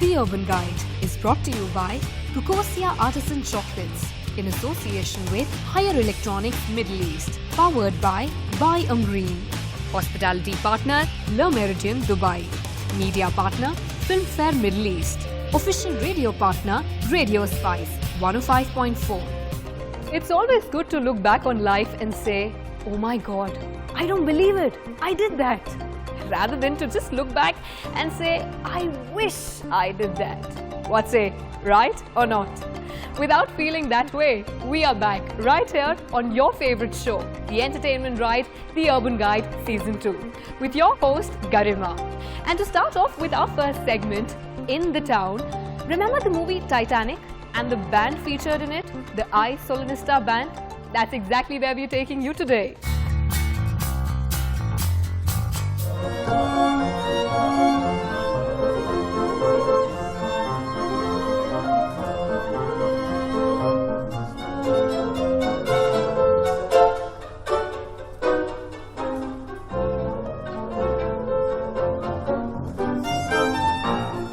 The Urban Guide is brought to you by Cocosia Artisan Chocolates in association with Higher Electronics Middle East, powered by Ambreen. Hospitality partner, Meridien, Dubai. Media partner, Filmfare Middle East. Official radio partner, Radio Spice 105.4. It's always good to look back on life and say, oh my God, I don't believe it, I did that. Rather than to just look back and say, I wish I did that. What say, right or not? Without feeling that way, we are back right here on your favorite show, the entertainment ride, The Urban Guide Season 2, with your host, Garima. And to start off with our first segment, In the Town, remember the movie Titanic and the band featured in it, the Saw Lanista band? That's exactly where we're taking you today.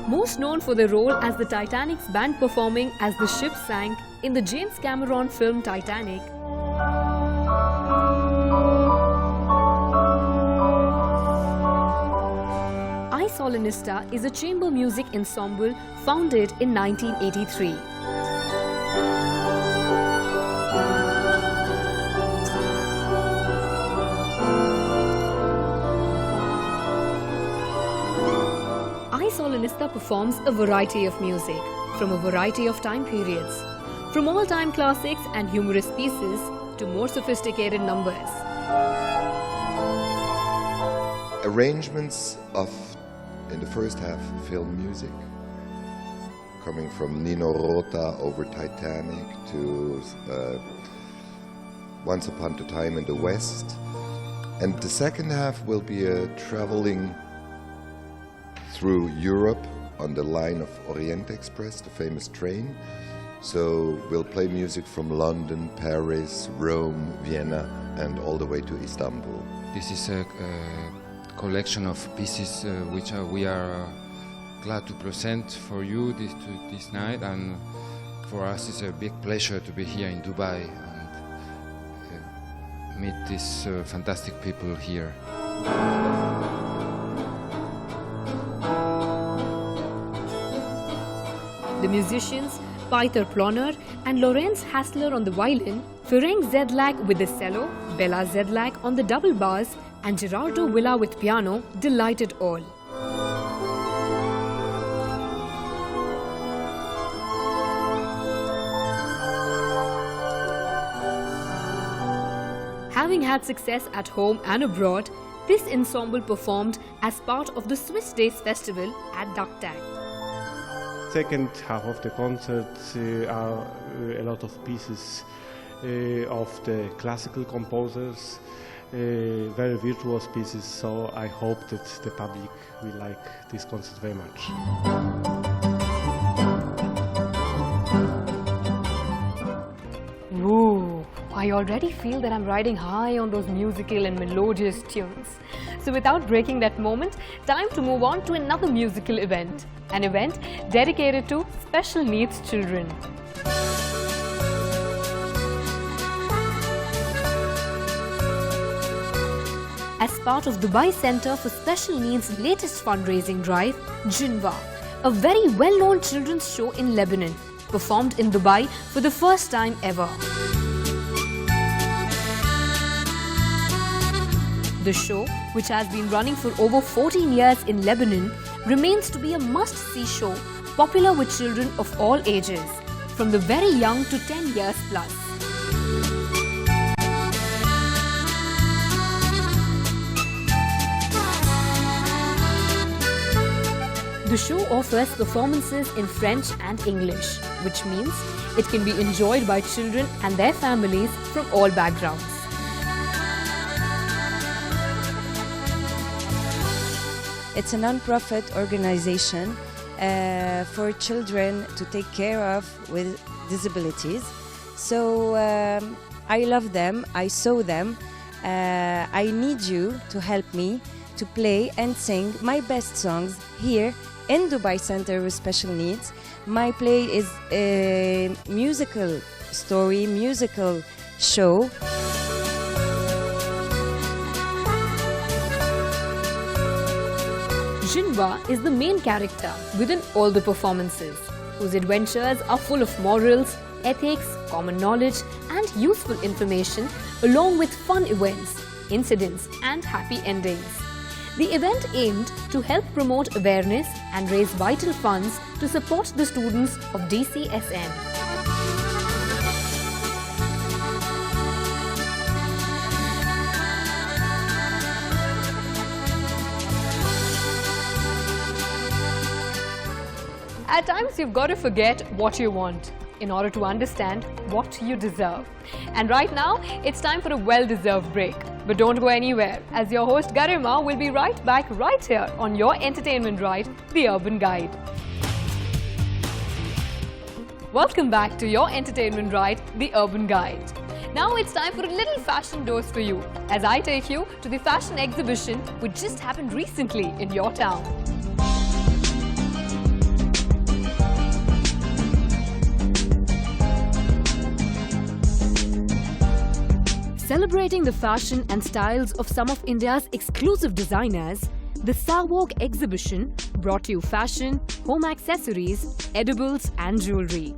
Most known for their role as the Titanic's band performing as the ship sank in the James Cameron film Titanic, Saw Lanista is a chamber music ensemble founded in 1983. Saw Lanista performs a variety of music from a variety of time periods, from all-time classics and humorous pieces to more sophisticated numbers. Arrangements of, in the first half, film music, coming from Nino Rota over Titanic to Once Upon a Time in the West. And the second half will be a traveling through Europe on the line of Orient Express, the famous train. So we'll play music from London, Paris, Rome, Vienna, and all the way to Istanbul. This is a collection of pieces which we are glad to present for you this night, and for us it's a big pleasure to be here in Dubai and meet these fantastic people here. The musicians, Peter Ploner and Lorenz Hassler on the violin, Ferenc Zedlak with the cello, Bella Zedlak on the double bass, and Gerardo Villa with piano delighted all. Having had success at home and abroad, this ensemble performed as part of the Swiss Days Festival at Ducktag. Second half of the concert are a lot of pieces of the classical composers, very virtuous pieces, so I hope that the public will like this concert very much. Ooh, I already feel that I'm riding high on those musical and melodious tunes. So without breaking that moment, time to move on to another musical event. An event dedicated to special needs children. As part of Dubai Center for Special Needs' latest fundraising drive, Ghinwah, a very well-known children's show in Lebanon, performed in Dubai for the first time ever. The show, which has been running for over 14 years in Lebanon, remains to be a must-see show, popular with children of all ages, from the very young to 10 years plus. The show offers performances in French and English, which means it can be enjoyed by children and their families from all backgrounds. It's a non-profit organization for children to take care of with disabilities. So I love them, I saw them. I need you to help me to play and sing my best songs here in Dubai Center with Special Needs. My play is a musical story, musical show. Jun Hwa is the main character within all the performances, whose adventures are full of morals, ethics, common knowledge and useful information, along with fun events, incidents and happy endings. The event aimed to help promote awareness and raise vital funds to support the students of DCSN. At times, you've got to forget what you want in order to understand what you deserve. And right now, it's time for a well-deserved break. But don't go anywhere, as your host Garima will be right back right here on your entertainment ride, The Urban Guide. Welcome back to your entertainment ride, The Urban Guide. Now it's time for a little fashion dose for you, as I take you to the fashion exhibition which just happened recently in your town. Celebrating the fashion and styles of some of India's exclusive designers, the Vogue exhibition brought you fashion, home accessories, edibles and jewellery.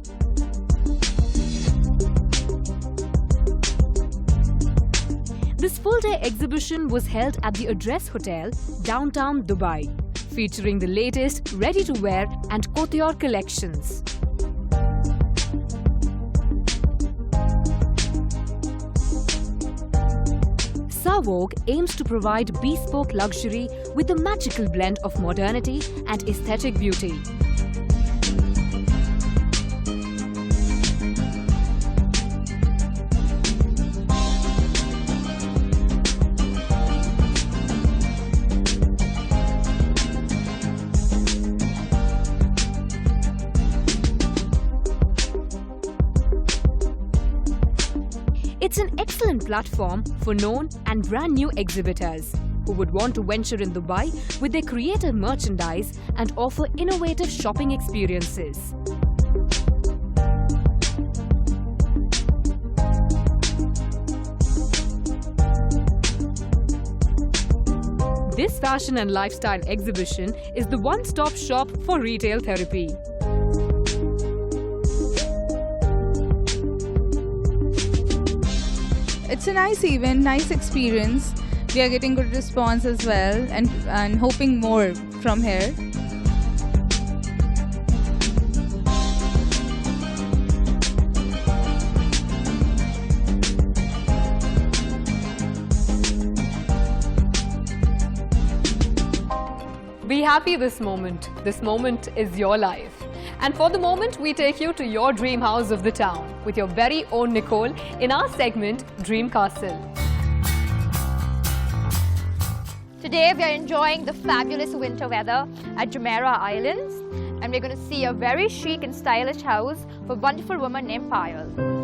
This full-day exhibition was held at the Address Hotel, downtown Dubai, featuring the latest ready-to-wear and couture collections. Vogue aims to provide bespoke luxury with a magical blend of modernity and aesthetic beauty. It's an excellent platform for known and brand new exhibitors who would want to venture in Dubai with their creative merchandise and offer innovative shopping experiences. This fashion and lifestyle exhibition is the one-stop shop for retail therapy. It's a nice event, nice experience. We are getting good response as well and hoping more from here. Be happy this moment. This moment is your life. And for the moment, we take you to your dream house of the town with your very own Nicole in our segment, Dream Castle. Today we are enjoying the fabulous winter weather at Jumeirah Islands, and we're going to see a very chic and stylish house for a wonderful woman named Payal.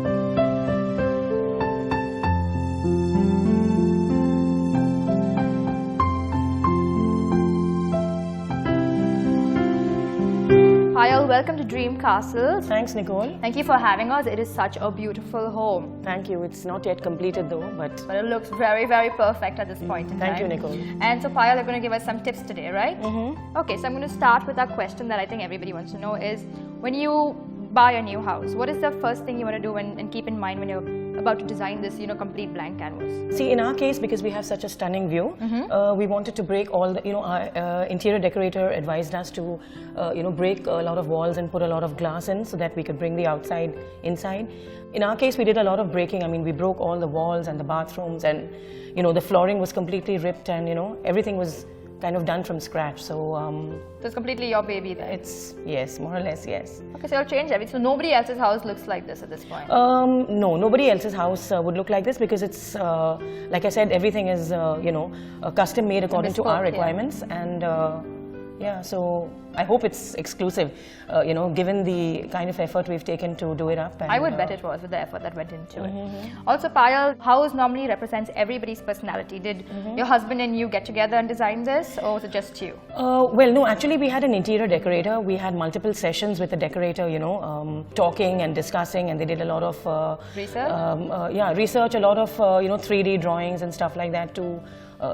Payal, welcome to Dream Castle. Thanks, Nicole. Thank you for having us. It is such a beautiful home. Thank you. It's not yet completed though, but it looks very, very perfect at this point in time. Thank you, Nicole. And so, Payal, you're going to give us some tips today, right? Mm-hmm. Okay, so I'm going to start with a question that I think everybody wants to know is, when you buy a new house, what is the first thing you want to do and keep in mind when you're about to design this, complete blank canvas? See, in our case, because we have such a stunning view, we wanted to break all the, our interior decorator advised us to, break a lot of walls and put a lot of glass in so that we could bring the outside inside. In our case, we did a lot of breaking. I mean, we broke all the walls and the bathrooms, and, the flooring was completely ripped, and, everything was kind of done from scratch. So it's completely your baby then? It's, yes, more or less, yes. Okay, so you'll change everything. So nobody else's house looks like this at this point? No, nobody else's house would look like this, because it's, like I said, everything is, custom made according to our requirements. Yeah. And yeah, so I hope it's exclusive, you know, given the kind of effort we've taken to do it up. And, I would bet it was with the effort that went into it. Also, Payal, house normally represents everybody's personality. Did your husband and you get together and design this, or was it just you? Well, no, actually we had an interior decorator. We had multiple sessions with the decorator, you know, talking and discussing, and they did a lot of research? Yeah, research, a lot of, you know, 3D drawings and stuff like that to,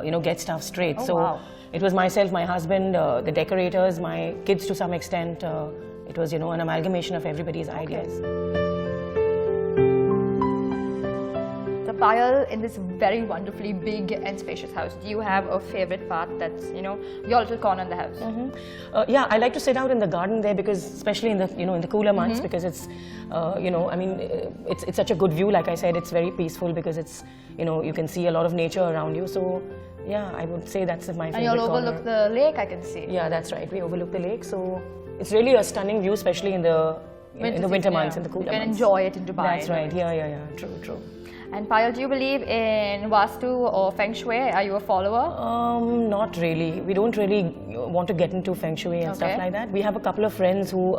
you know, get stuff straight. Oh, so wow. It was myself, my husband, the decorators, my kids to some extent. It was, you know, an amalgamation of everybody's ideas. So Payal, in this very wonderfully big and spacious house, do you have a favorite part that's, you know, your little corner in the house? Yeah, I like to sit out in the garden there because, especially in the, you know, in the cooler months, because it's, you know, I mean, it's such a good view. Like I said, it's very peaceful because it's, you know, you can see a lot of nature around you. So, yeah, I would say that's my favorite And you'll overlook the lake, I can see. Yeah, that's right. We overlook the lake, so it's really a stunning view, especially in the winter months, in the cooler months. You can enjoy it in Dubai. That's right. Yeah. True. And Payal, do you believe in Vastu or Feng Shui? Are you a follower? Not really. We don't really want to get into Feng Shui and stuff like that. We have a couple of friends who,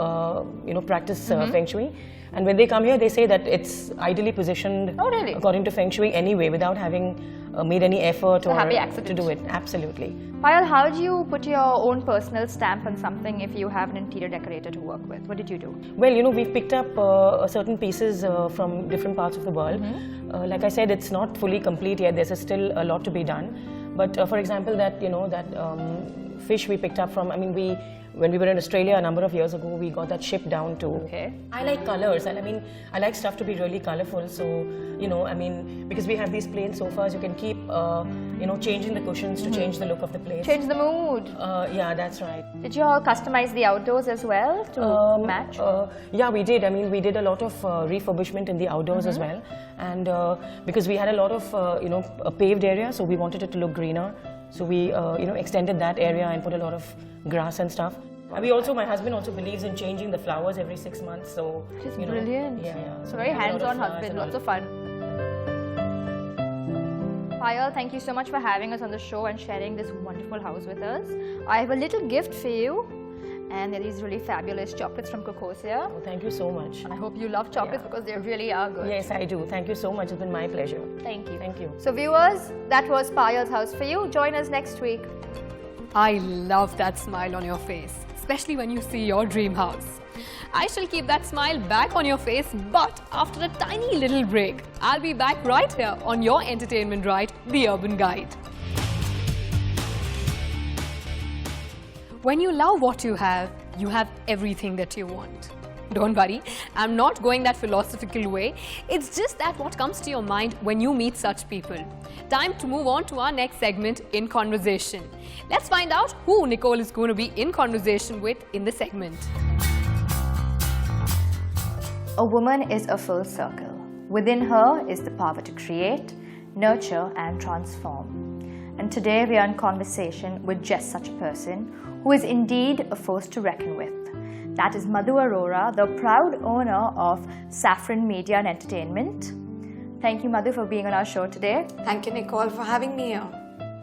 you know, practice Feng Shui. And when they come here, they say that it's ideally positioned according to Feng Shui anyway, without having made any effort to do it. Absolutely. Payal, how do you put your own personal stamp on something if you have an interior decorator to work with? What did you do? Well, you know, we've picked up certain pieces from different parts of the world. Like I said, it's not fully complete yet. There's still a lot to be done. But for example, that, you know, that fish we picked up from, I mean, when we were in Australia a number of years ago, we got that shipped down to. Okay. I like colors, and I mean, I like stuff to be really colorful. So, you know, I mean, because we have these plain sofas, you can keep, you know, changing the cushions to change the look of the place. Change the mood. Yeah, that's right. Did you all customize the outdoors as well to match? Yeah, we did. I mean, we did a lot of refurbishment in the outdoors as well, and because we had a lot of, you know, a paved area, so we wanted it to look greener. So we, you know, extended that area and put a lot of grass and stuff. And we also, my husband also believes in changing the flowers every 6 months. So, which is you know, brilliant. Yeah. So very hands-on husband, lots of fun. Payal, thank you so much for having us on the show and sharing this wonderful house with us. I have a little gift for you. And there are these really fabulous chocolates from Cocosia. Oh, thank you so much. I hope you love chocolates because they really are good. Yes, I do. Thank you so much. It's been my pleasure. Thank you. Thank you. So viewers, that was Payal's house for you. Join us next week. I love that smile on your face, especially when you see your dream house. I shall keep that smile back on your face, but after a tiny little break, I'll be back right here on your entertainment ride, The Urban Guide. When you love what you have everything that you want. Don't worry, I'm not going that philosophical way. It's just that what comes to your mind when you meet such people. Time to move on to our next segment, In Conversation. Let's find out who Nicole is going to be in conversation with in the segment. A woman is a full circle. Within her is the power to create, nurture and transform. And today we are in conversation with just such a person who is indeed a force to reckon with. That is Madhu Arora, the proud owner of Saffron Media and Entertainment. Thank you, Madhu, for being on our show today. Thank you, Nicole, for having me here.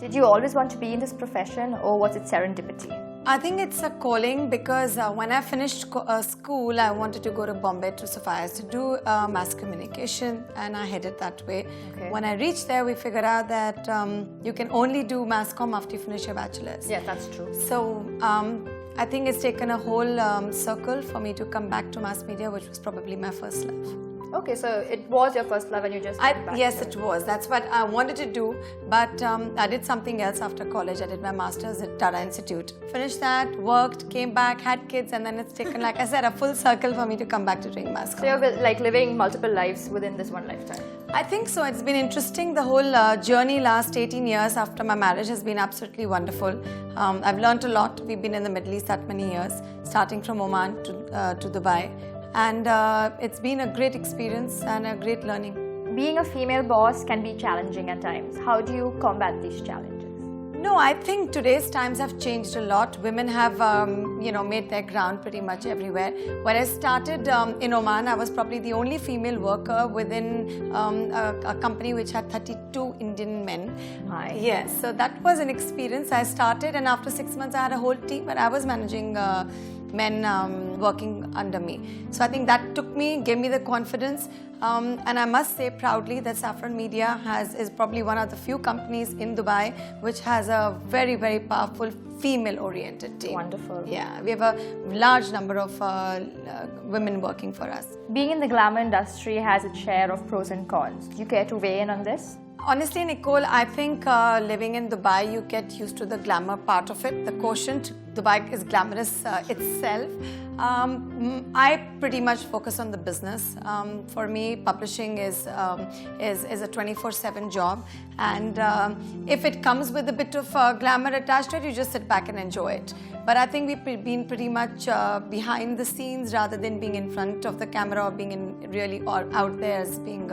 Did you always want to be in this profession, or was it serendipity? I think it's a calling because when I finished school, I wanted to go to Bombay to Sapphires to do mass communication, and I headed that way. Okay. When I reached there, we figured out that you can only do mass comm after you finish your bachelor's. Yes, that's true. So I think it's taken a whole circle for me to come back to mass media, which was probably my first love. Okay, so it was your first love and you just went back Yes, to it was. That's what I wanted to do, but I did something else after college. I did my master's at Tata Institute. Finished that, worked, came back, had kids, and then it's taken, like I said, a full circle for me to come back to doing mass comm. So you're like living multiple lives within this one lifetime? I think so. It's been interesting. The whole journey last 18 years after my marriage has been absolutely wonderful. I've learned a lot. We've been in the Middle East that many years, starting from Oman to Dubai. And it's been a great experience and a great learning. Being a female boss can be challenging at times. How do you combat these challenges? No, I think today's times have changed a lot. Women have, made their ground pretty much everywhere. When I started in Oman, I was probably the only female worker within a company which had 32 Indian men. My. Yes, so that was an experience. I started, and after 6 months, I had a whole team, but I was managing men working under me. So I think that gave me the confidence. And I must say proudly that Saffron Media is probably one of the few companies in Dubai which has a very, very powerful female-oriented team. Wonderful. Yeah, we have a large number of women working for us. Being in the glamour industry has its share of pros and cons. Do you care to weigh in on this? Honestly, Nicole, I think living in Dubai, you get used to the glamour part of it. The quotient, Dubai is glamorous itself. I pretty much focus on the business. For me, publishing is a 24/7 job, and if it comes with a bit of glamour attached to it, you just sit back and enjoy it. But I think we've been pretty much behind the scenes rather than being in front of the camera or being really out there as being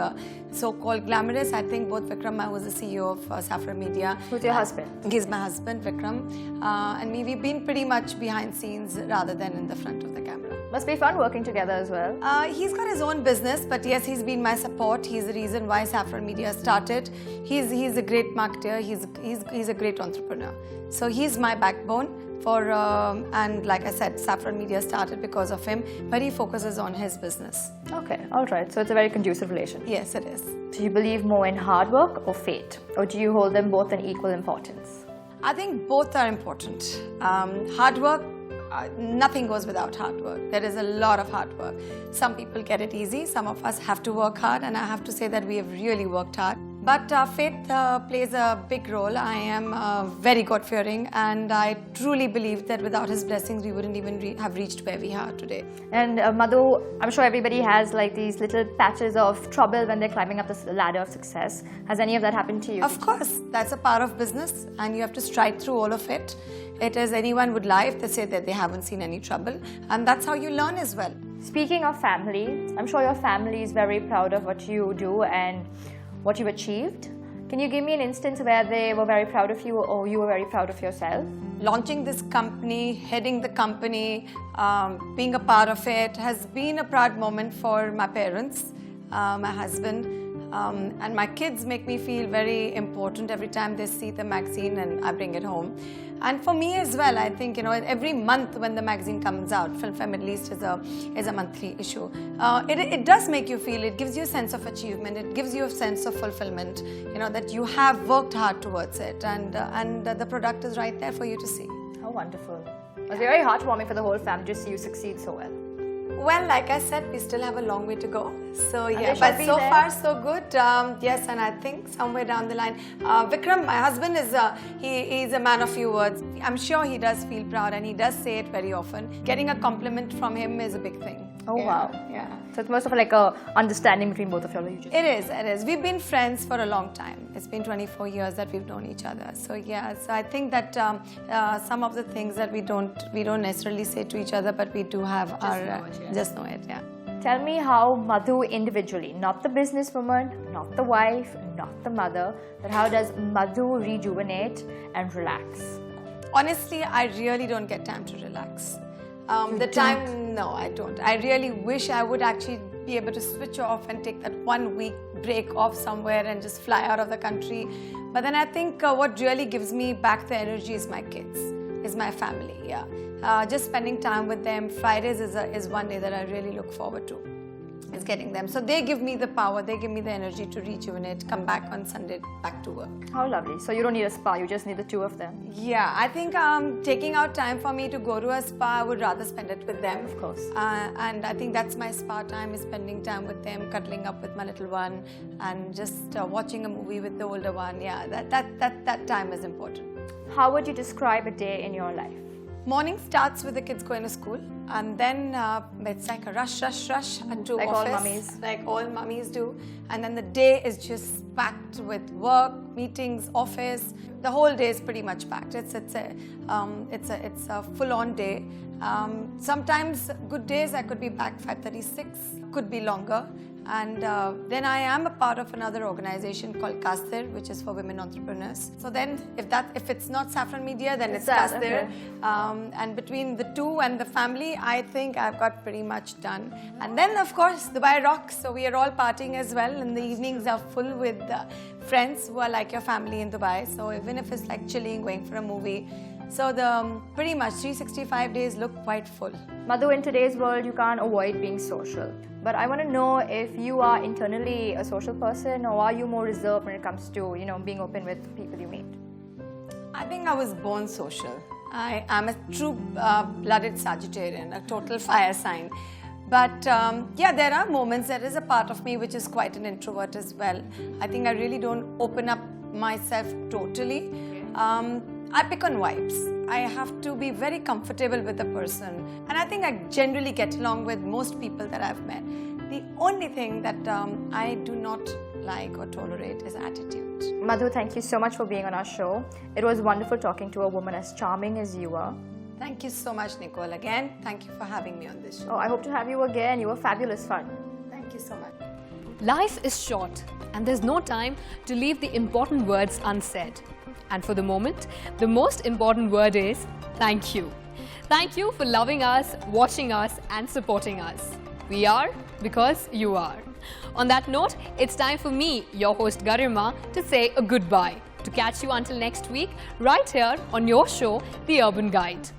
so-called glamorous. I think both Vikram, who is the CEO of Saffron Media. Who's your husband? He's my husband, Vikram. And me, we've been pretty much behind scenes rather than in the front of the camera. Must be fun working together as well. He's got his own business, but yes, he's been my support. He's the reason why Saffron Media started. He's a great marketer. He's a great entrepreneur. So he's my backbone. And like I said, Saffron Media started because of him, but he focuses on his business. Okay, all right. So it's a very conducive relationship. Yes, it is. Do you believe more in hard work or fate? Or do you hold them both in equal importance? I think both are important. Hard work, nothing goes without hard work. There is a lot of hard work. Some people get it easy. Some of us have to work hard, and I have to say that we have really worked hard. But faith plays a big role. I am very God-fearing, and I truly believe that without His blessings, we wouldn't even have reached where we are today. And Madhu, I'm sure everybody has like these little patches of trouble when they're climbing up this ladder of success. Has any of that happened to you? Of course, that's a part of business, and you have to stride through all of it. It is anyone would lie if they say that they haven't seen any trouble, and that's how you learn as well. Speaking of family, I'm sure your family is very proud of what you do and what you've achieved. Can you give me an instance where they were very proud of you or you were very proud of yourself? Launching this company, heading the company, being a part of it has been a proud moment for my parents, my husband, and my kids make me feel very important every time they see the magazine and I bring it home. And for me as well, I think, every month when the magazine comes out, Filmfare Middle East is a monthly issue. It does make you feel, it gives you a sense of achievement, it gives you a sense of fulfillment, that you have worked hard towards it, and the product is right there for you to see. How wonderful. It was very heartwarming for the whole family to see you succeed so well. Well, like I said, we still have a long way to go. So yeah, but so far so good. Yes, and I think somewhere down the line, Vikram, my husband, he's a man of few words. I'm sure he does feel proud, and he does say it very often. Getting a compliment from him is a big thing. Oh yeah. Wow! Yeah. So it's most of like a understanding between both of you. It is. We've been friends for a long time. It's been 24 years that we've known each other. So yeah, so I think that some of the things that we don't necessarily say to each other, but we do have just know it. Yeah. Tell me how Madhu individually, not the businesswoman, not the wife, not the mother, but how does Madhu rejuvenate and relax? Honestly, I really don't get time to relax. No, I don't. I really wish I would actually be able to switch off and take that 1 week break off somewhere and just fly out of the country. But then I think what really gives me back the energy is my kids, is my family, yeah. Just spending time with them. Fridays is one day that I really look forward to. Is getting them. So they give me the power, they give me the energy to rejuvenate, come back on Sunday, back to work. How lovely. So you don't need a spa, you just need the two of them. Yeah, I think taking out time for me to go to a spa, I would rather spend it with them. Of course. And I think that's my spa time, is spending time with them, cuddling up with my little one, and just watching a movie with the older one. Yeah, that time is important. How would you describe a day in your life? Morning starts with the kids going to school, and then it's like a rush to like office. All mummies. Like all mummies do. And then the day is just packed with work, meetings, office. The whole day is pretty much packed. It's a full-on day, Sometimes good days I could be back 5:36, could be longer. And then I am a part of another organization called Kastir, which is for women entrepreneurs. So then if it's not Saffron Media, then it's Kastir. Okay. And between the two and the family, I think I've got pretty much done. And then of course Dubai rocks, so we are all partying as well, and the evenings are full with friends who are like your family in Dubai. So even if it's like chilling, going for a movie, so the pretty much 365 days look quite full. Madhu, in today's world, you can't avoid being social. But I want to know if you are internally a social person, or are you more reserved when it comes to, being open with people you meet? I think I was born social. I am a true blooded Sagittarian, a total fire sign. But yeah, there are moments, there is a part of me which is quite an introvert as well. I think I really don't open up myself totally. I pick on vibes. I have to be very comfortable with the person. And I think I generally get along with most people that I've met. The only thing that I do not like or tolerate is attitude. Madhu, thank you so much for being on our show. It was wonderful talking to a woman as charming as you are. Thank you so much, Nicole. Again, thank you for having me on this show. Oh, I hope to have you again. You were fabulous fun. Thank you so much. Life is short, and there's no time to leave the important words unsaid. And for the moment, the most important word is thank you. Thank you for loving us, watching us, and supporting us. We are because you are. On that note, it's time for me, your host Garima, to say a goodbye. To catch you until next week, right here on your show, The Urban Guide.